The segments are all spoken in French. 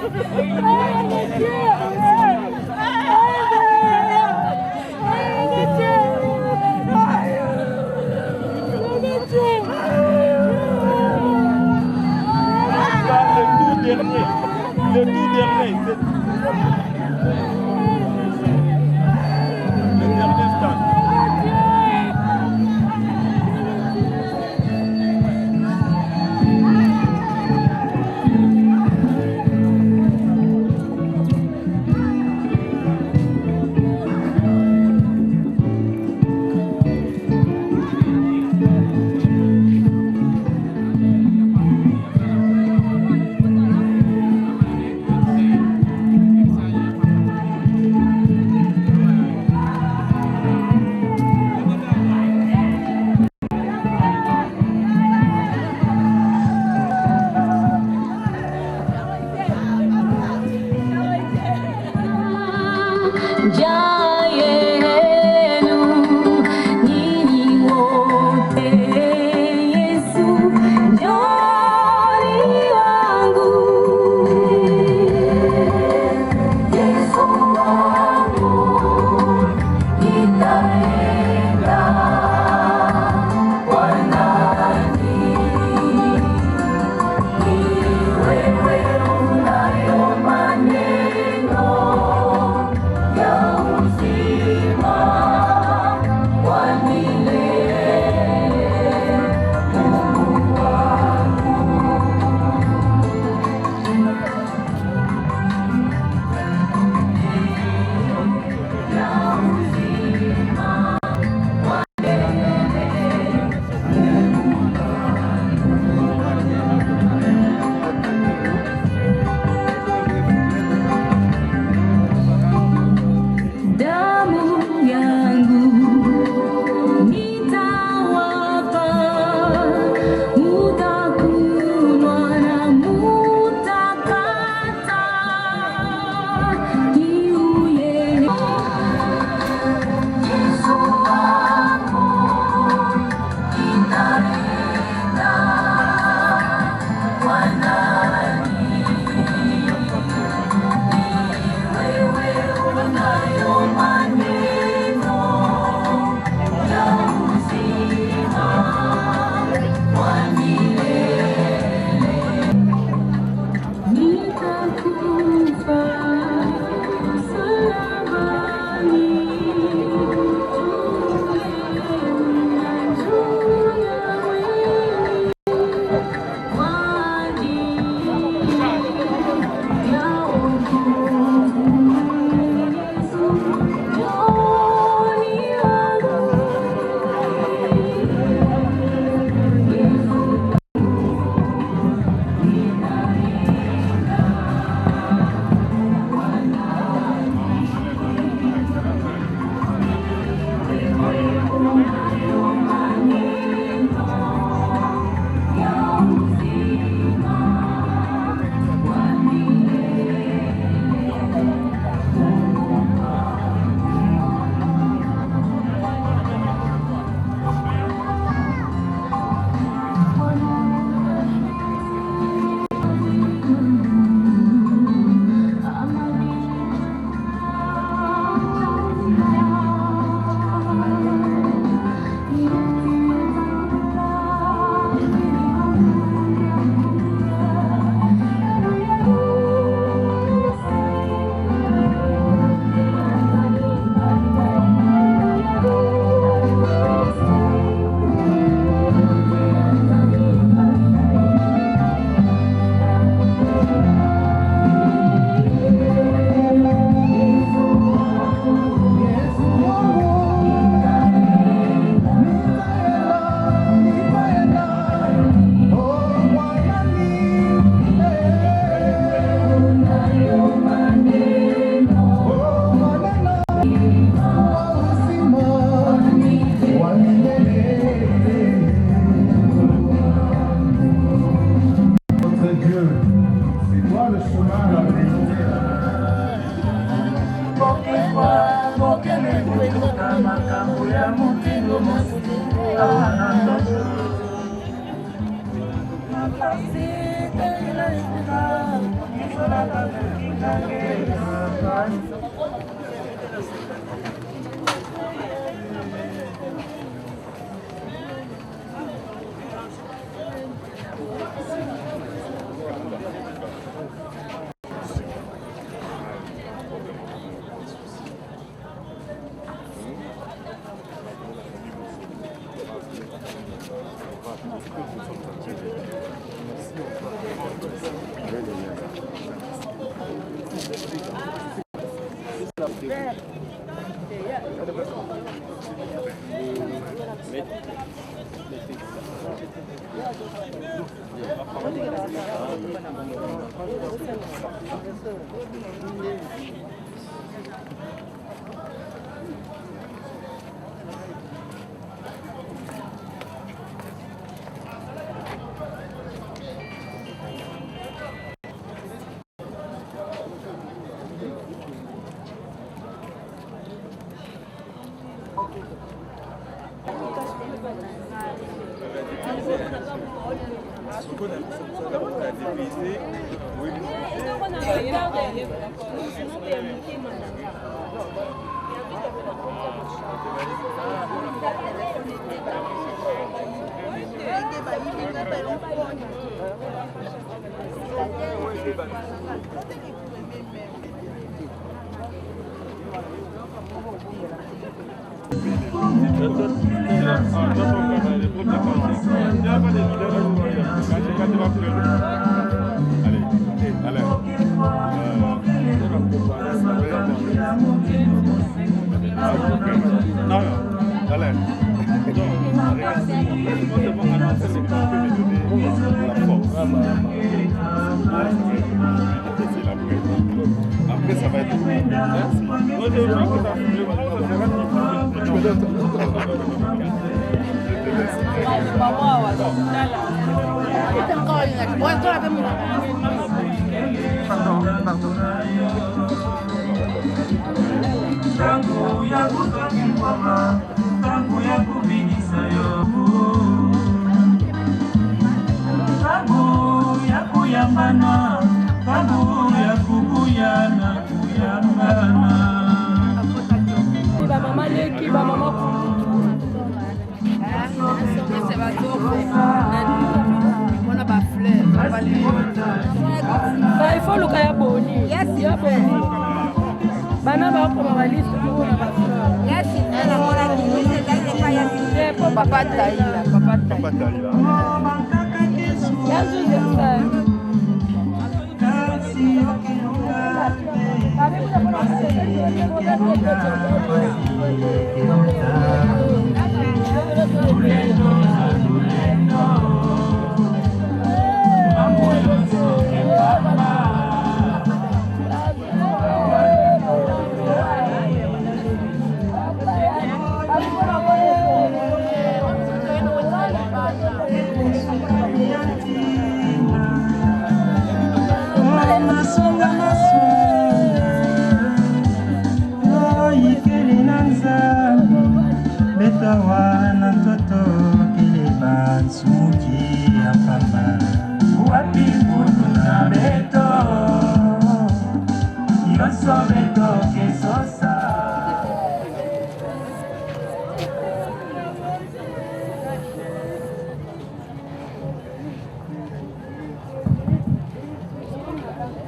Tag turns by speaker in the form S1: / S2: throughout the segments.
S1: Le tout dernier. Le dernier stand. Après, ça va être
S2: il faut le cas boni. Bana ba ko ba liste ko na ba. Yes, na mona ki ni dai pa ya ni papa taila. Yazo zeta.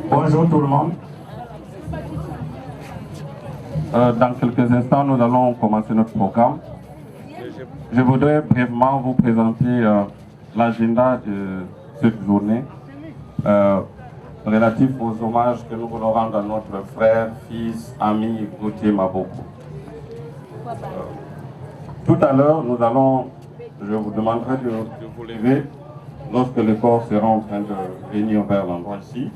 S3: Bonjour tout le monde. Dans quelques instants, nous allons commencer notre programme. Je voudrais brièvement vous présenter l'agenda de cette journée relatif aux hommages que nous voulons rendre à notre frère, fils, ami Gauthier Maboko. Tout à l'heure, je vous demanderai de vous lever lorsque le corps sera en train de venir vers l'endroit ici.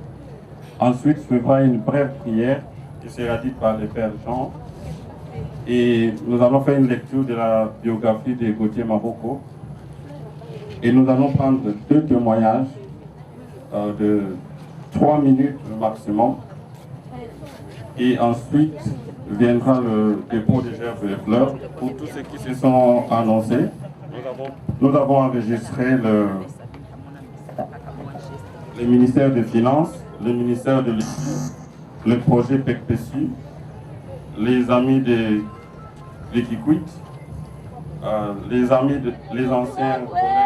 S3: Ensuite, suivra une brève prière qui sera dite par le Père Jean. Et nous allons faire une lecture de la biographie de Gauthier Maboko. Et nous allons prendre 2 témoignages de 3 minutes maximum. Et ensuite viendra le dépôt des gerbes et des fleurs pour tous ceux qui se sont annoncés. Nous avons enregistré le ministère des Finances le ministère de l'Éducation, le projet PECPESU, les amis de l'Equiquit, les anciens collègues.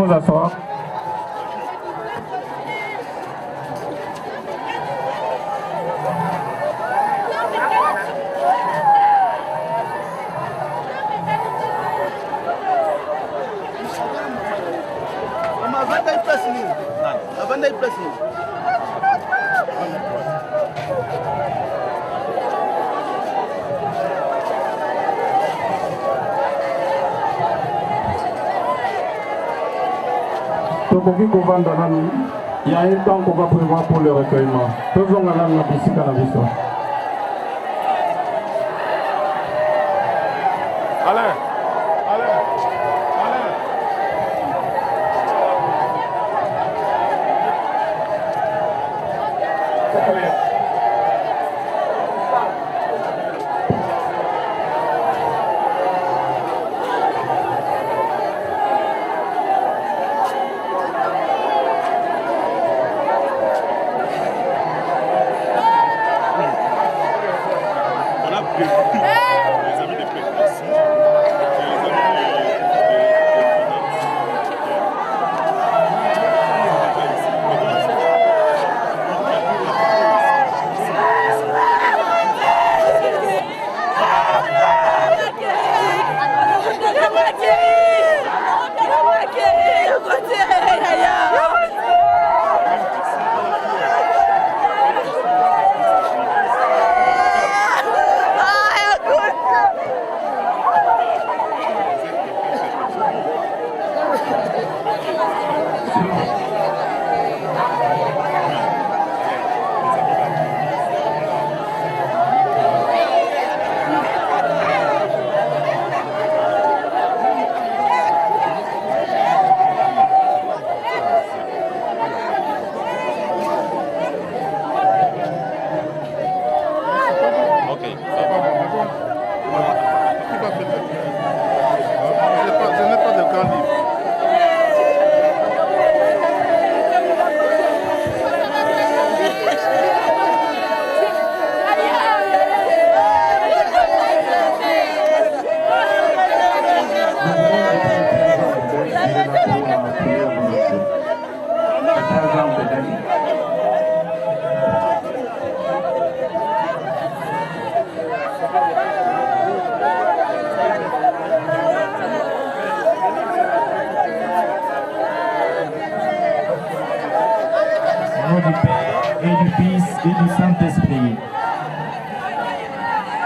S3: vous asseoir. Il y a un temps qu'on va prévoir pour le recueillement. Faisons la musique à la vision. Allez.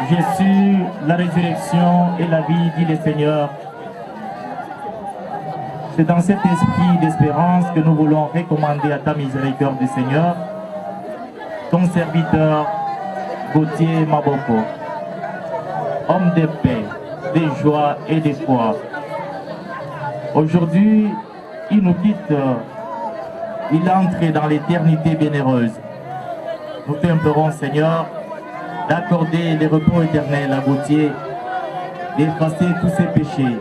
S1: Jésus, la résurrection et la vie, dit le Seigneur. C'est dans cet esprit d'espérance que nous voulons recommander à ta miséricorde, Seigneur, ton serviteur Gauthier Maboko, homme de paix, de joie et de foi. Aujourd'hui, il nous quitte, il entre dans l'éternité bienheureuse. Nous t'implorons, Seigneur, d'accorder le repos éternel à Gauthier, d'effacer tous ses péchés,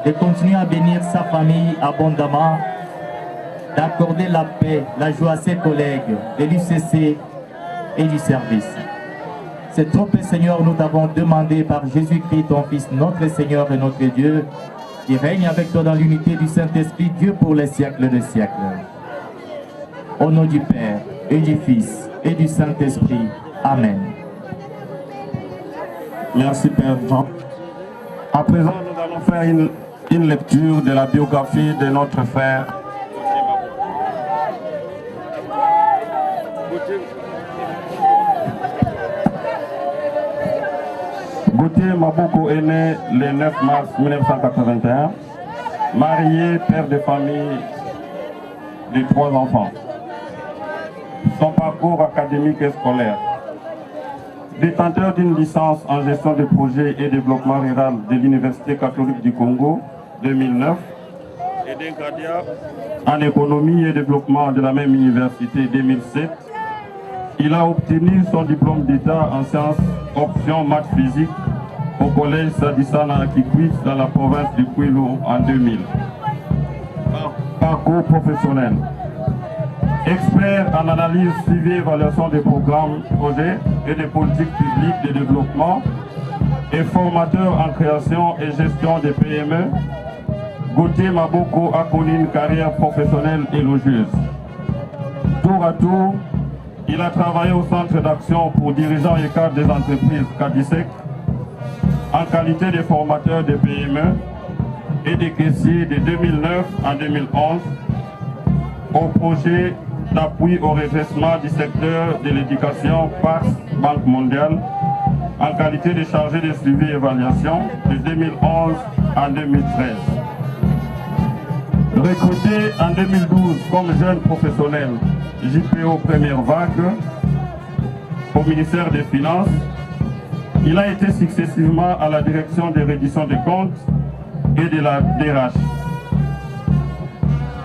S1: de continuer à bénir sa famille abondamment, d'accorder la paix, la joie à ses collègues de l'UCC et du service. C'est trop, Seigneur, nous t'avons demandé par Jésus-Christ, ton Fils, notre Seigneur et notre Dieu, qui règne avec toi dans l'unité du Saint-Esprit, Dieu pour les siècles des siècles. Au nom du Père et du Fils et du Saint-Esprit. Amen.
S3: Merci Père Jean. À présent, nous allons faire une lecture de la biographie de notre frère Gauthier Maboko est né le 9 mars 1981, marié, père de famille de 3 enfants. Son parcours académique et scolaire. Détenteur d'une licence en gestion de projets et développement rural de l'Université catholique du Congo 2009 et d'un graduat en économie et développement de la même université 2007, il a obtenu son diplôme d'État en sciences option maths physique au collège Sadisana à Kikwit dans la province du Kwilu en 2000. Parcours professionnel. Expert en analyse suivi et évaluation des programmes, projets et des politiques publiques de développement et formateur en création et gestion des PME, Gauthier Maboko a connu une carrière professionnelle élogieuse. Tour à tour, il a travaillé au centre d'action pour dirigeants et cadres des entreprises Cadisec en qualité de formateur de PME et de caissier de 2009 à 2011 au projet d'appui au redressement du secteur de l'éducation par Banque mondiale en qualité de chargé de suivi et évaluation de 2011 à 2013. Recruté en 2012 comme jeune professionnel JPO première vague au ministère des Finances, il a été successivement à la direction de reddition des comptes et de la DRH.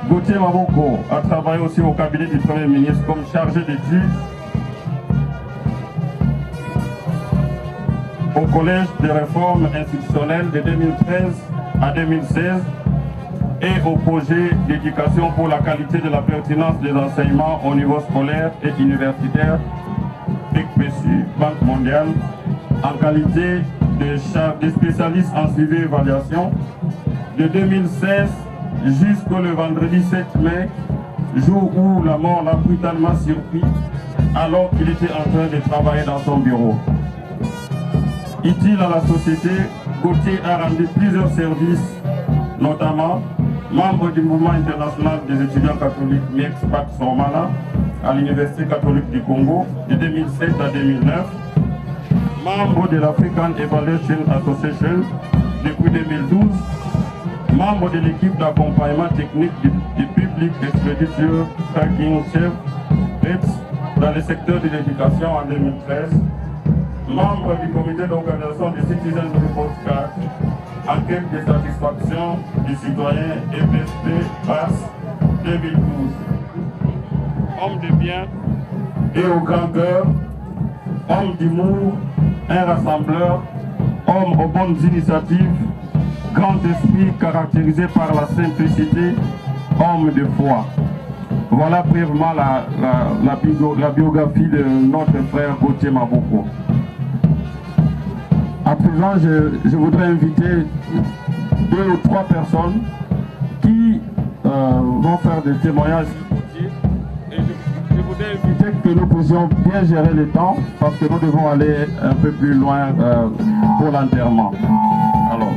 S3: Gauthier Maboko a travaillé aussi au cabinet du Premier ministre comme chargé d'études au Collège des réformes institutionnelles de 2013 à 2016 et au projet d'éducation pour la qualité de la pertinence des enseignements au niveau scolaire et universitaire, PECPESU, Banque mondiale, en qualité de spécialiste en suivi et évaluation de 2016 jusqu'au vendredi 7 mai, jour où la mort l'a brutalement surpris alors qu'il était en train de travailler dans son bureau. Utile à la société, Gauthier a rendu plusieurs services, notamment membre du mouvement international des étudiants catholiques MEXPAC Sormana à l'Université catholique du Congo de 2007 à 2009, membre de l'African Evaluation Association depuis 2012, membre de l'équipe d'accompagnement technique du Public Expenditure Tracking Chef dans le secteur de l'éducation en 2013, membre du comité d'organisation des Citizen Report Card, enquête de satisfaction du citoyen EPSP PAS 2012. Homme de bien et au grand cœur, homme d'humour, un rassembleur, homme aux bonnes initiatives, grand esprit caractérisé par la simplicité, homme de foi. Voilà brièvement la biographie de notre frère Gauthier Maboko. À présent, je voudrais inviter 2 ou 3 personnes qui vont faire des témoignages. Et je voudrais inviter que nous puissions bien gérer le temps parce que nous devons aller un peu plus loin pour l'enterrement. Alors.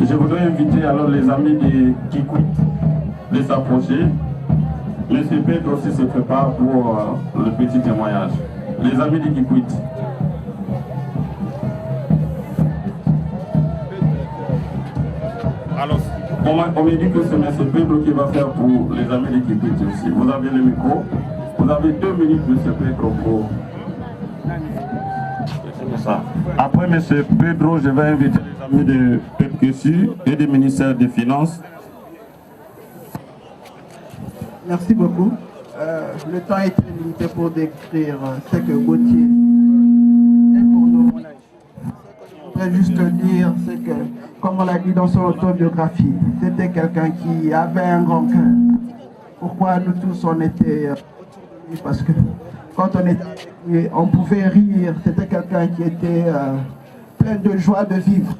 S3: Je voudrais inviter alors les amis de Kikwit de s'approcher. Monsieur Pedro aussi se prépare pour le petit témoignage. Les amis de Kikwit. Alors, on me dit que c'est monsieur Pedro qui va faire pour les amis de Kikwit aussi. Vous avez le micro. Vous avez 2 minutes, monsieur Pedro, pour... Ça. Après monsieur Pedro, je vais inviter les amis de Kessu et du ministère des Finances.
S4: Merci beaucoup. Le temps est très limité pour décrire ce que Gauthier est pour nous. Je voudrais juste dire, c'est que, comme on l'a dit dans son autobiographie, c'était quelqu'un qui avait un grand cœur. Pourquoi nous tous on était parce que quand on était, on pouvait rire. C'était quelqu'un qui était plein de joie de vivre.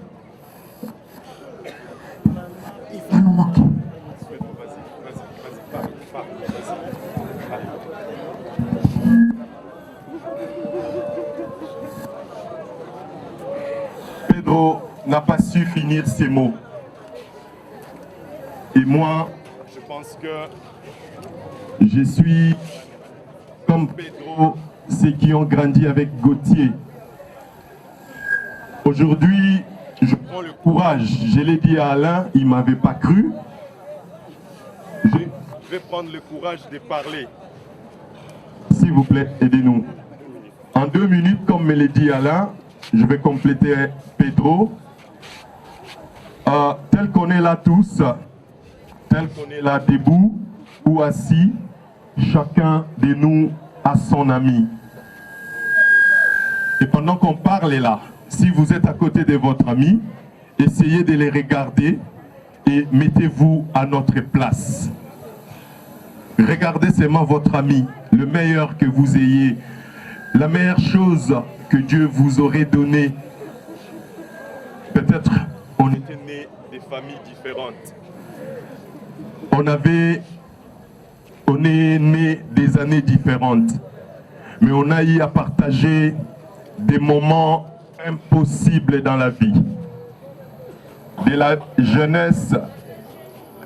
S4: Il va nous manquer.
S5: Pedro n'a pas su finir ses mots. Et moi, je pense que je suis comme Pedro, ceux qui ont grandi avec Gauthier. Aujourd'hui, je prends le courage. Je l'ai dit à Alain, il ne m'avait pas cru. Je vais prendre le courage de parler. S'il vous plaît, aidez-nous. En 2 minutes, comme me l'a dit Alain, je vais compléter Pedro. Tel qu'on est là tous, tel qu'on est là debout ou assis, chacun de nous a son ami. Et pendant qu'on parle là, si vous êtes à côté de votre ami, essayez de les regarder et mettez-vous à notre place. Regardez seulement votre ami, le meilleur que vous ayez, la meilleure chose que Dieu vous aurait donnée. Peut-être on était nés des familles différentes. On est nés des années différentes. Mais on a eu à partager des moments impossibles dans la vie. De la jeunesse,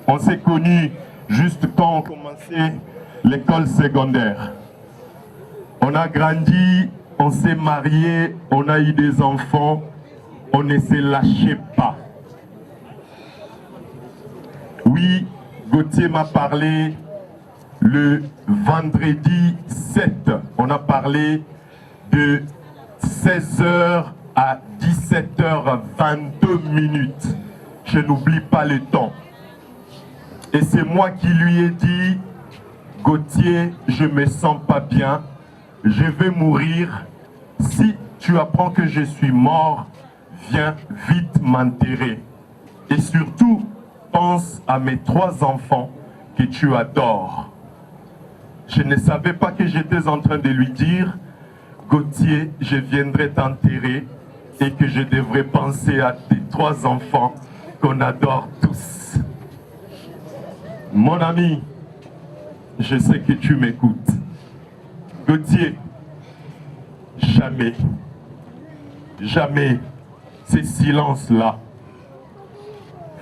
S5: on s'est connus juste quand on commençait l'école secondaire. On a grandi, on s'est marié, on a eu des enfants, on ne se lâchait pas. Oui, Gauthier m'a parlé le vendredi 7. On a parlé de 16h à 17h22. Je n'oublie pas le temps. Et c'est moi qui lui ai dit, Gauthier, je ne me sens pas bien, je vais mourir. Si tu apprends que je suis mort, viens vite m'enterrer. Et surtout, pense à mes 3 enfants que tu adores. Je ne savais pas que j'étais en train de lui dire, Gauthier, je viendrai t'enterrer et que je devrais penser à tes 3 enfants qu'on adore tous. Mon ami, je sais que tu m'écoutes. Gauthier, jamais, jamais ces silences-là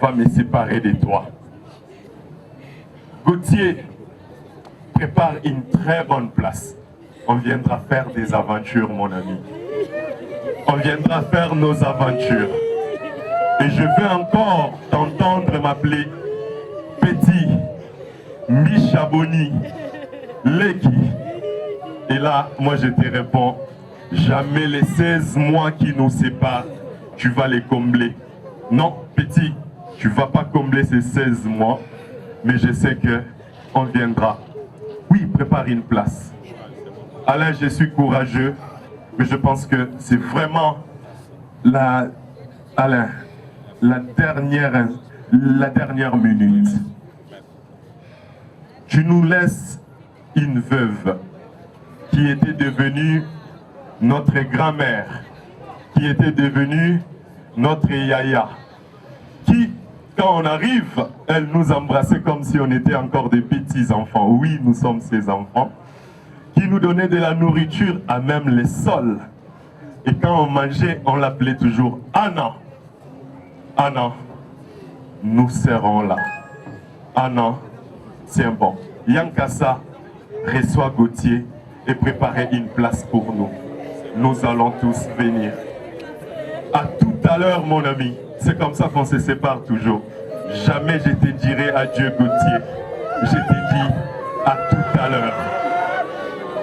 S5: va me séparer de toi. Gauthier, prépare une très bonne place. On viendra faire des aventures, mon ami. On viendra faire nos aventures. Et je veux encore t'entendre m'appeler Petit, Michaboni, Leki. Et là, moi je te réponds, jamais les 16 mois qui nous séparent, tu vas les combler. Non, Petit, tu ne vas pas combler ces 16 mois, mais je sais qu'on viendra. Oui, prépare une place. Alain, je suis courageux, mais je pense que c'est vraiment Alain, la dernière minute. Tu nous laisses une veuve qui était devenue notre grand-mère, qui était devenue notre yaya, qui, quand on arrive, elle nous embrassait comme si on était encore des petits-enfants. Oui, nous sommes ses enfants. Qui nous donnait de la nourriture à même les sols. Et quand on mangeait, on l'appelait toujours Anna. Anna, nous serons là. Anna, tiens bon. Yankasa reçoit Gauthier et préparer une place pour nous. Nous allons tous venir. À tout à l'heure, mon ami. C'est comme ça qu'on se sépare toujours. Jamais je te dirai adieu, Gauthier. Je te dis à tout à l'heure.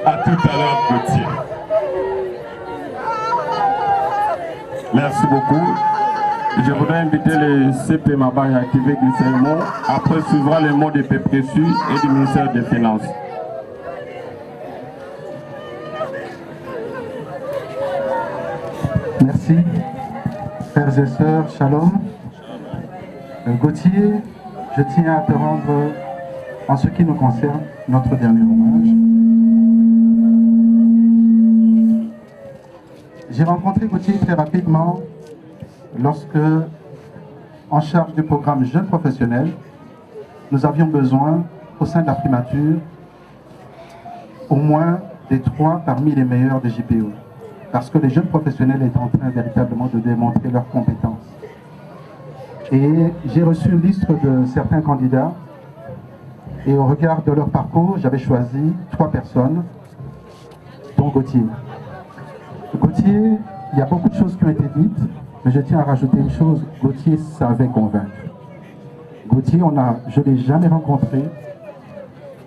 S5: À tout à l'heure, Gauthier.
S3: Merci beaucoup. Je voudrais inviter le CP Mabaya qui veut glisser un mot. Après suivra les mots de PPSU et du ministère des Finances.
S6: Merci. Frères et sœurs, shalom. Gauthier, je tiens à te rendre, en ce qui nous concerne, notre dernier hommage. J'ai rencontré Gauthier très rapidement lorsque, en charge du programme Jeunes Professionnels, nous avions besoin, au sein de la primature, au moins des 3 parmi les meilleurs des JPO. Parce que les jeunes professionnels étaient en train véritablement de démontrer leurs compétences. Et j'ai reçu une liste de certains candidats, et au regard de leur parcours, j'avais choisi 3 personnes, dont Gauthier. Gauthier, il y a beaucoup de choses qui ont été dites, mais je tiens à rajouter une chose, Gauthier savait convaincre. Gauthier, je ne l'ai jamais rencontré.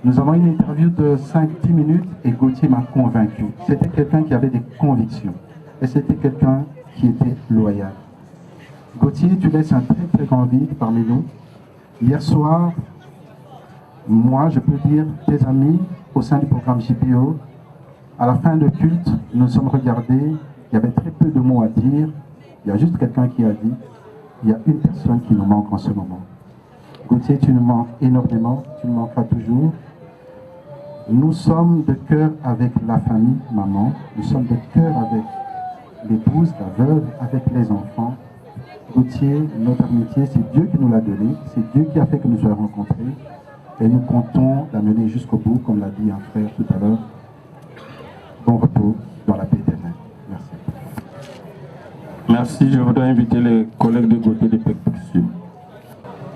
S6: Nous avons une interview de 5-10 minutes et Gauthier m'a convaincu. C'était quelqu'un qui avait des convictions. Et c'était quelqu'un qui était loyal. Gauthier, tu laisses un très très grand vide parmi nous. Hier soir, moi, je peux dire, tes amis au sein du programme JPO, à la fin de culte, nous sommes regardés, il y avait très peu de mots à dire. Il y a juste quelqu'un qui a dit, il y a une personne qui nous manque en ce moment. Gauthier, tu nous manques énormément, tu nous manqueras toujours. Nous sommes de cœur avec la famille, maman. Nous sommes de cœur avec l'épouse, la veuve, avec les enfants. Gauthier, notre amitié, c'est Dieu qui nous l'a donné. C'est Dieu qui a fait que nous soyons rencontrés. Et nous comptons la mener jusqu'au bout, comme l'a dit un frère tout à l'heure. Bon repos dans la paix éternelle. Merci.
S3: Merci. Je voudrais inviter les collègues de Gauthier de PPSU.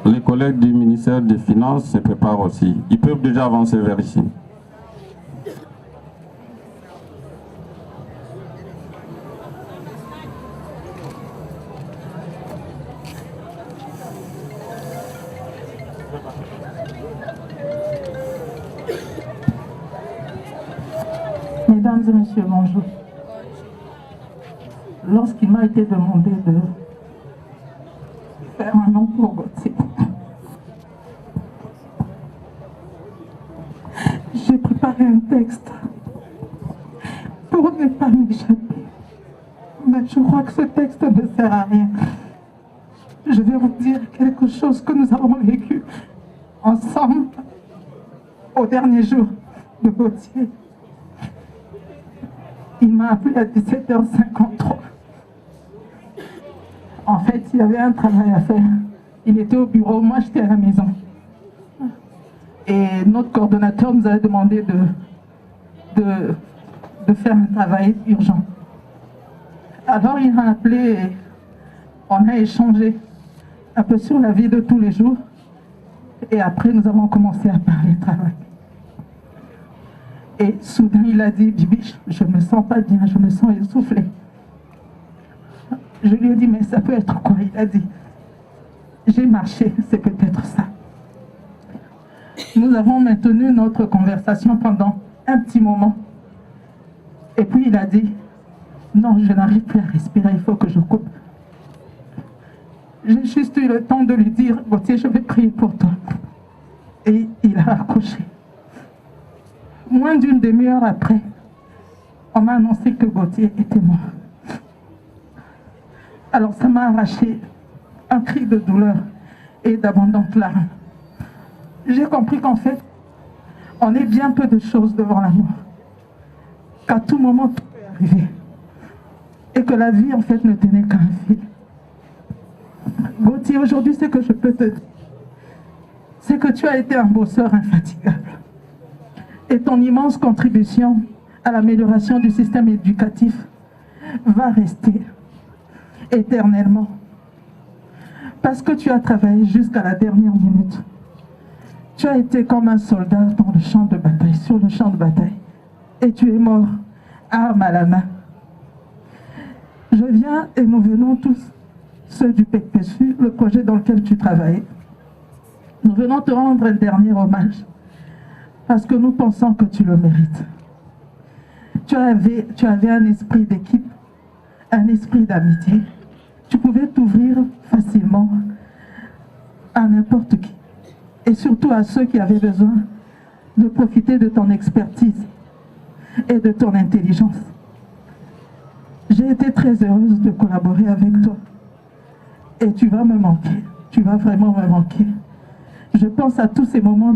S3: Les collègues du ministère des Finances se préparent aussi. Ils peuvent déjà avancer vers ici.
S7: Mesdames et messieurs, bonjour. Lorsqu'il m'a été demandé de faire un nom pour Gauthier, j'ai préparé un texte pour ne pas m'échapper. Mais je crois que ce texte ne sert à rien. Je vais vous dire quelque chose que nous avons vécu ensemble au dernier jour de Gauthier. Il m'a appelé à 17h53. En fait, il y avait un travail à faire. Il était au bureau, moi j'étais à la maison. Et notre coordonnateur nous avait demandé de faire un travail urgent. Alors il m'a appelé et on a échangé un peu sur la vie de tous les jours. Et après, nous avons commencé à parler travail. Et soudain, il a dit, Bibi, je ne me sens pas bien, je me sens essoufflé. Je lui ai dit, mais ça peut être quoi? Il a dit, j'ai marché, c'est peut-être ça. Nous avons maintenu notre conversation pendant un petit moment. Et puis il a dit, non, je n'arrive plus à respirer, il faut que je coupe. J'ai juste eu le temps de lui dire, Gauthier, je vais prier pour toi. Et il a raccroché. Moins d'une demi-heure après, on m'a annoncé que Gauthier était mort. Alors ça m'a arraché un cri de douleur et d'abondantes larmes. J'ai compris qu'en fait, on est bien peu de choses devant la mort. Qu'à tout moment, tout peut arriver. Et que la vie, en fait, ne tenait qu'à un fil. Gauthier, aujourd'hui, ce que je peux te dire, c'est que tu as été un bosseur infatigable. Et ton immense contribution à l'amélioration du système éducatif va rester éternellement. Parce que tu as travaillé jusqu'à la dernière minute. Tu as été comme un soldat dans le champ de bataille, sur le champ de bataille. Et tu es mort, arme à la main. Je viens et nous venons tous, ceux du PPSU, le projet dans lequel tu travailles. Nous venons te rendre un dernier hommage. Parce que nous pensons que tu le mérites. Tu avais un esprit d'équipe, un esprit d'amitié, tu pouvais t'ouvrir facilement à n'importe qui. Et surtout à ceux qui avaient besoin de profiter de ton expertise et de ton intelligence. J'ai été très heureuse de collaborer avec toi. Et tu vas me manquer. Tu vas vraiment me manquer. Je pense à tous ces moments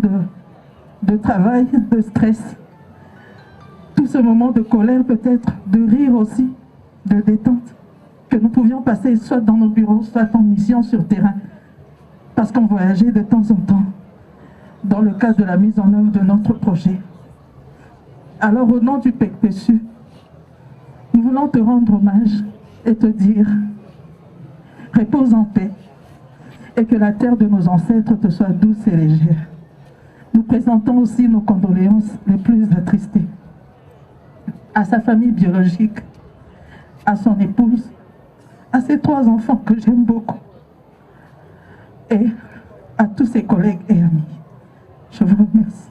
S7: de travail, de stress, tout ce moment de colère peut-être, de rire aussi, de détente, que nous pouvions passer soit dans nos bureaux, soit en mission sur terrain, parce qu'on voyageait de temps en temps dans le cadre de la mise en œuvre de notre projet. Alors au nom du PECPESU, nous voulons te rendre hommage et te dire, repose en paix et que la terre de nos ancêtres te soit douce et légère. Nous présentons aussi nos condoléances les plus attristées à sa famille biologique, à son épouse, à ses 3 enfants que j'aime beaucoup et à tous ses collègues et amis. Je vous remercie.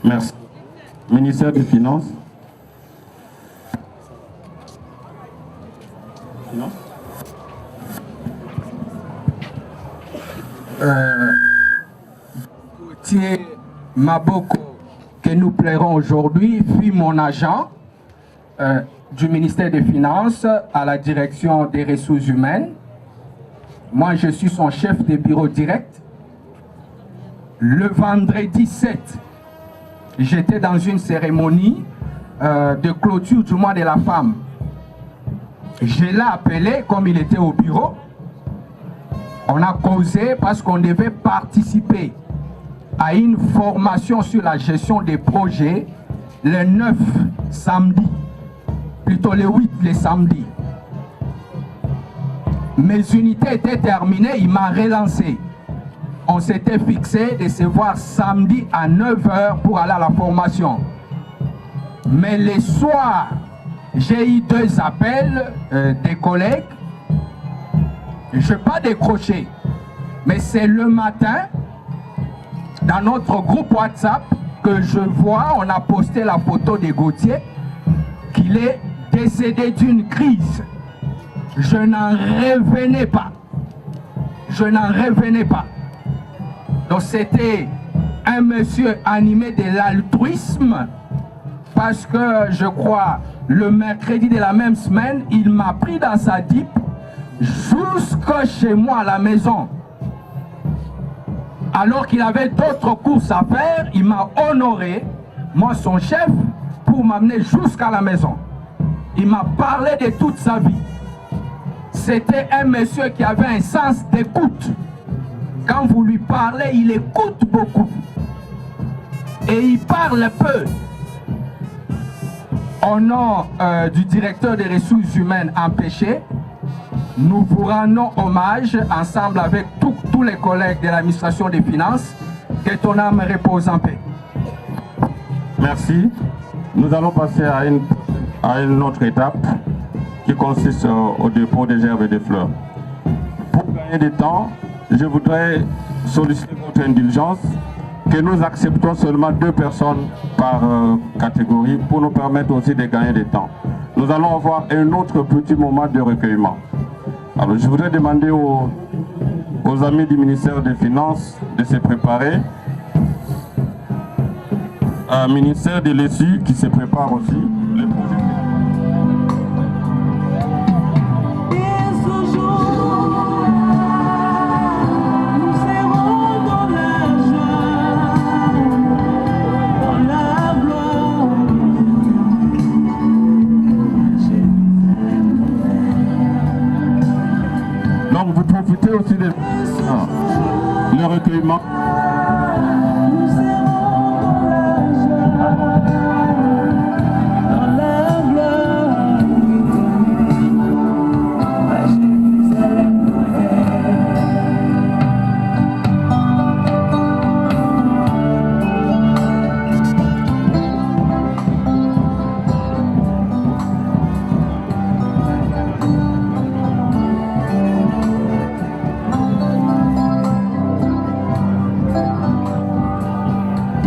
S3: Merci. Ministère des Finances.
S8: Gauthier Maboko, que nous plairons aujourd'hui, fut mon agent du ministère des Finances à la direction des ressources humaines. Moi, je suis son chef de bureau direct. Le vendredi 7, j'étais dans une cérémonie de clôture du mois de la femme. Je l'ai appelé comme il était au bureau. On a causé parce qu'on devait participer à une formation sur la gestion des projets le 9 samedi, plutôt le 8 le samedi. Mes unités étaient terminées, il m'a relancé. On s'était fixé de se voir samedi à 9 h pour aller à la formation. Mais le soir, j'ai eu 2 appels des collègues. Je n'ai pas décroché. Mais c'est le matin, dans notre groupe WhatsApp, que je vois, on a posté la photo de Gauthier, qu'il est décédé d'une crise. Je n'en revenais pas. Je n'en revenais pas. Donc c'était un monsieur animé de l'altruisme, parce que je crois le mercredi de la même semaine, il m'a pris dans sa dip jusque chez moi à la maison. Alors qu'il avait d'autres courses à faire, il m'a honoré, moi son chef, pour m'amener jusqu'à la maison. Il m'a parlé de toute sa vie. C'était un monsieur qui avait un sens d'écoute. Quand vous lui parlez, il écoute beaucoup. Et il parle peu. Au nom du directeur des ressources humaines empêché, nous vous rendons hommage ensemble avec tous les collègues de l'administration des finances. Que ton âme repose en paix.
S3: Merci. Nous allons passer à une autre étape qui consiste au dépôt des gerbes et des fleurs. Pour gagner du temps, je voudrais solliciter votre indulgence que nous acceptons seulement 2 personnes par catégorie pour nous permettre aussi de gagner du temps. Nous allons avoir un autre petit moment de recueillement. Alors je voudrais demander aux amis du ministère des Finances de se préparer. Un ministère de l'ESU qui se prépare aussi les projets. Donc vous profitez aussi de le recueillement.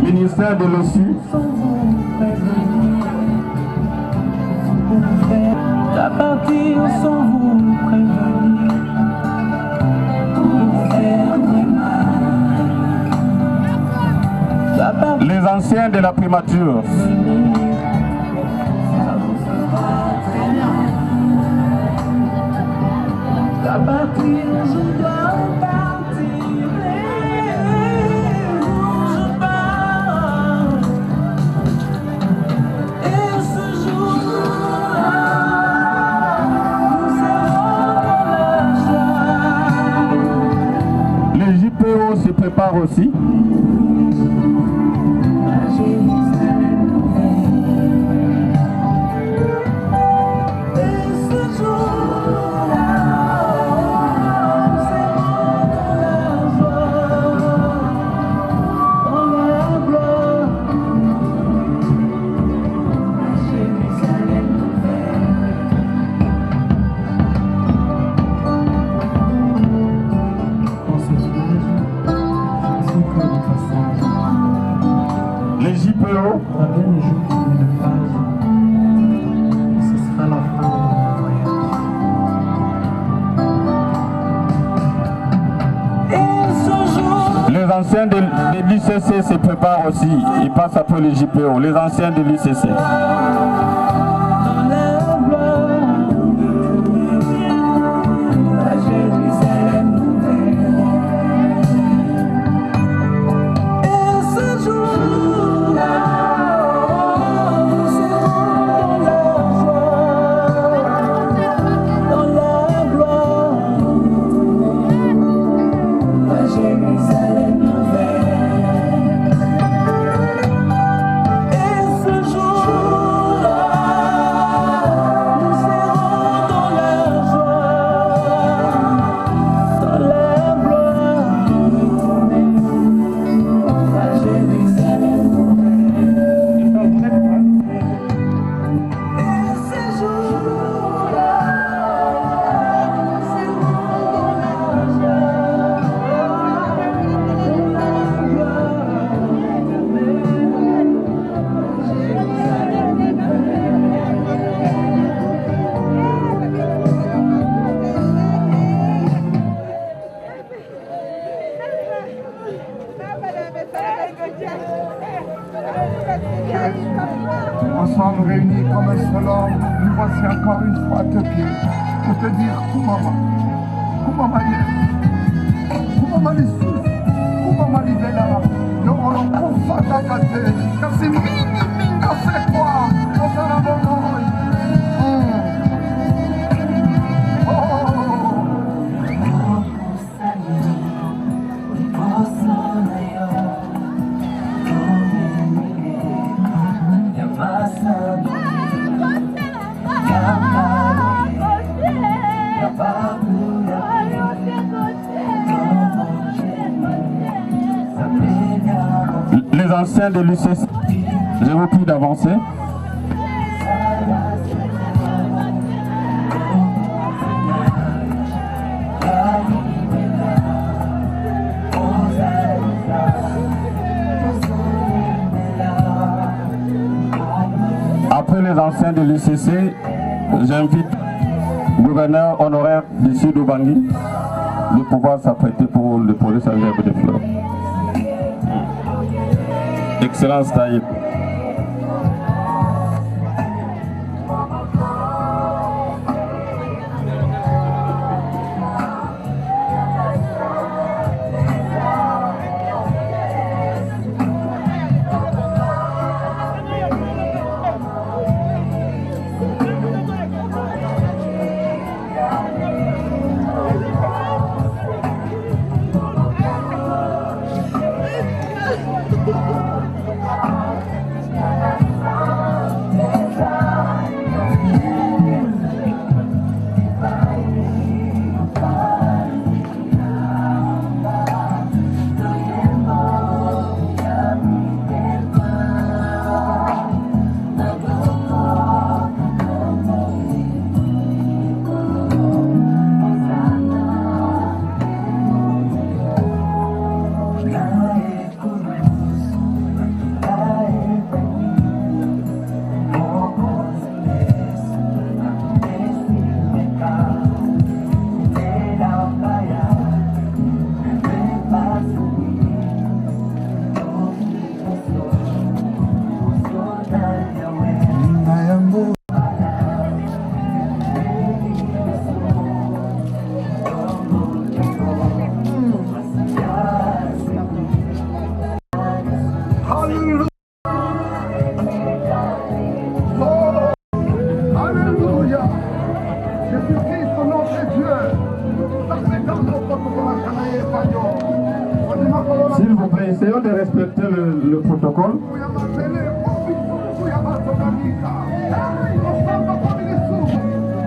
S3: Ministère de l'OSU.
S9: Ta part partir sans vous prévenir, pour faire du mal.
S3: Les anciens de la primature.
S9: À partir, je dois partir, et je pars. Et ce jour-là, nous serons dans la joie.
S3: Les JPO se préparent aussi. Les JPO.
S9: Ce sera la fin de
S3: Les anciens de l'ICC se préparent aussi. Ils passent après les JPO. Les anciens de l'ICC.
S10: Ensemble réunis comme un seul homme, nous voici encore une fois à tes pieds pour te dire comment malibela yongolo kufata kate kasi minga sekwa ozala bomoi
S3: Les anciens de l'UCC, je vous prie d'avancer. Après les anciens de l'UCC, j'invite le gouverneur honoraire du Sud-Obangi de pouvoir s'apprêter pour déposer sa gerbe de fleurs. Excellence Taïb.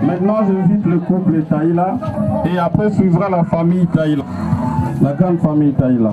S3: Maintenant, j'invite le couple Taïla et après suivra la famille Taïla, la grande famille Taïla.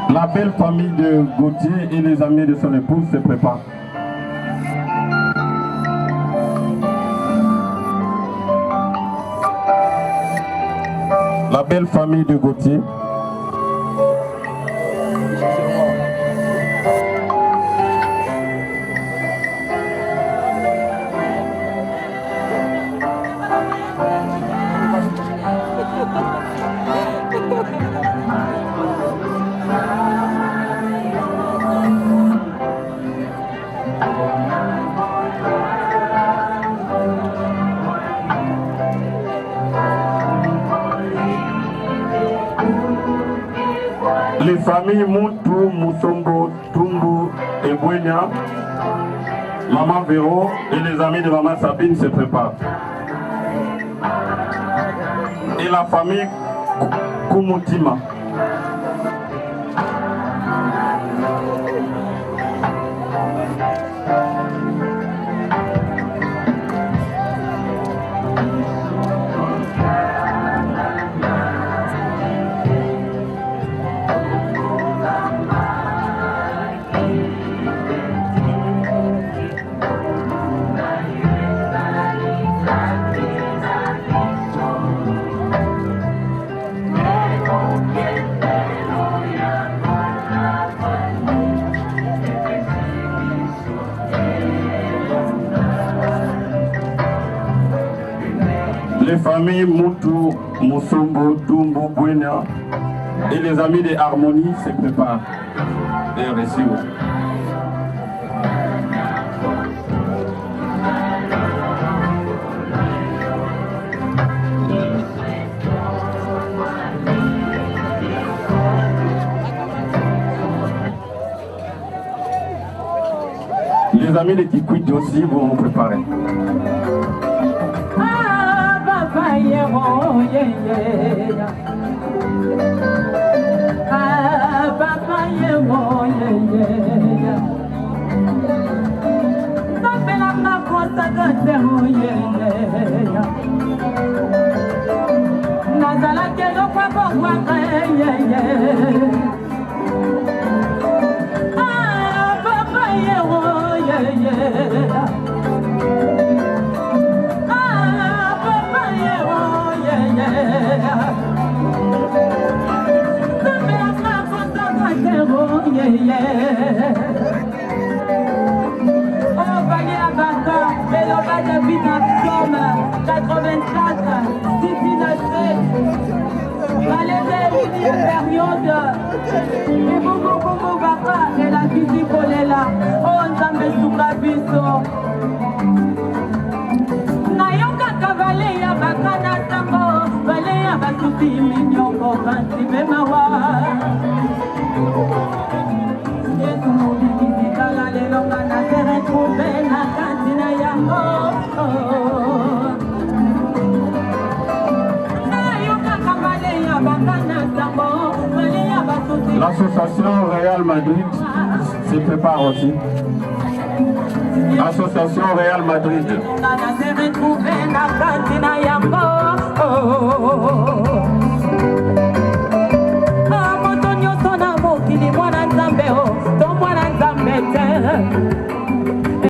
S3: La belle famille de Gauthier et les amis de son épouse se préparent. La belle famille de Gauthier. Les familles Moutou, Moussombo, Tumbu et Bouenya, Maman Véro et les amis de Maman Sabine se préparent. Et la famille Koumoutima. Les familles Moutou, Moussombo, Tumbu, Bouenya et les amis de Harmonie se préparent. Et reçu. Les amis de Kikwit aussi vont vous préparer. L'association Real Madrid se prépare aussi. Association Real Madrid.